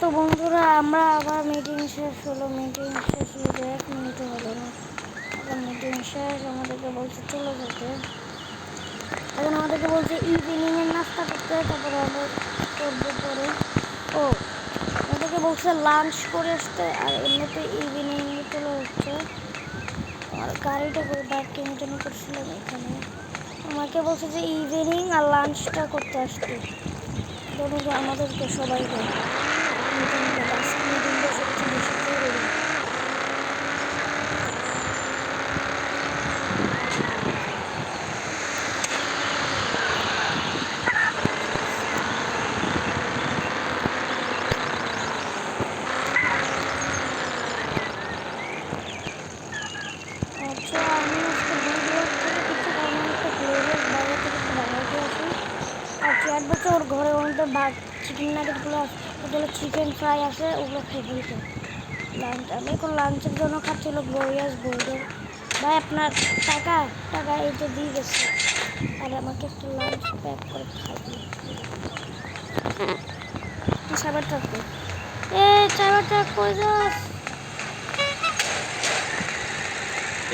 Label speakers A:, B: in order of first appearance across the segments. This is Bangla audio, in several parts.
A: তো বন্ধুরা আমরা আবার মিটিং শেষ হলো 1 মিনিটও হলো না। এখন মিটিং শেষ, আমাদেরকে বলছে চলে যেতে। এখন আমাদেরকে বলছে ইভিনিংয়ের নাস্তা করতে, তারপরে আবার করবো পরে। ও আমাদেরকে বলছে লাঞ্চ করে আসতে, আর এমনিতে ইভিনিং চলে যাচ্ছে। আর গাড়িটা করে পার্কিং জন্য করছিলাম এখানে। আমাকে বলছে যে ইভিনিং আর লাঞ্চটা করতে আসতে, ধরুন আমাদেরকে সবাইকে মিটিংটা সবচেয়ে বেশি জরুরি। আচ্ছা আমি আজকে দুই থেকে কিছু কারণে একটা ফ্লেভার বাইরে থেকে একটু বানাইতে আসি। আর চেয়ার বলছে ওর ঘরে অনেকটা ভাত চিকেন নাগেটগুলো ওগুলো চিকেন ফ্রাই আছে, ওগুলো খেয়ে ফেলতে। লাঞ্চ আমি এখন লাঞ্চের জন্য খাচ্ছিল গ্লোরিয়াস বোর্ডের। ভাই আপনার টাকা টাকা এই যে দিয়ে গেছে, আর আমাকে একটা লাঞ্চ প্যাক করে খাইয়ে সাইবার ট্রাক এ সাইবার ট্রাক করে যাস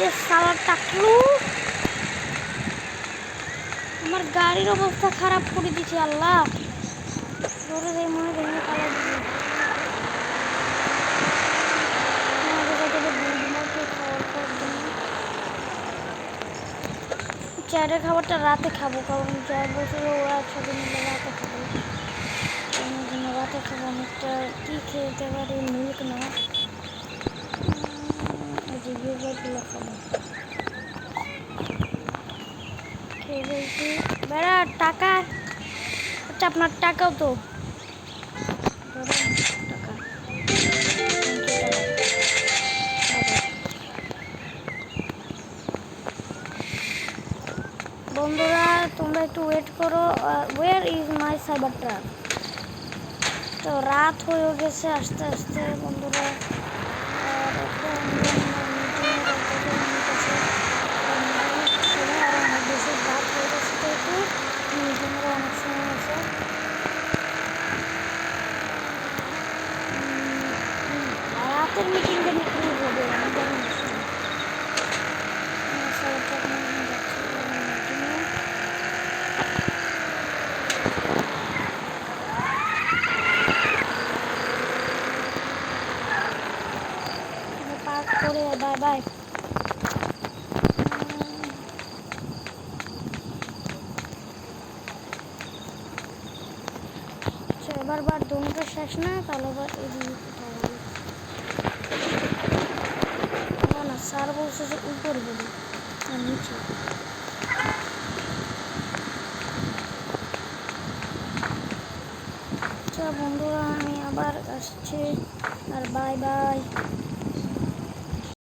A: এ সালার টাকলু আমার গাড়ির অবস্থা খারাপ করে দিচ্ছে। আল্লাহ ধরে যাই মনে ভেঙে কালার দিয়ে চায়ের খাবারটা রাতে খাবো, কারণ চায় বলছে যে ওরা একসাথে মিলে রাতে খাবো। রাতে খাবো অনেকটা কী খেতে পারি, মিল্ক না যে ইয়োগার্টগুলো খাবো। খেয়ে বলছি বেড়া টাকা, আচ্ছা আপনার টাকাও তো টাকা। বন্ধুরা তোমরা একটু ওয়েট করো। Where is my Cybertruck? তো রাত হয়ে গেছে আস্তে আস্তে বন্ধুরা। আর এখন অনেক বেশি রাত হয়ে গেছে, তো একটু মিটিংয়ের অনেক সময় আছে। রাতের মিটিং যেন খুব হবে, আমি জানি পার্ক করে বাই বাই। এবার বার দোনোটা শেষ না, তাহলে আবার এদিকে কোথাও না স্যার বলছে যে উপরে বলি আর নিচে। আচ্ছা বন্ধুরা আমি আবার আসছি, আর বাই বাই।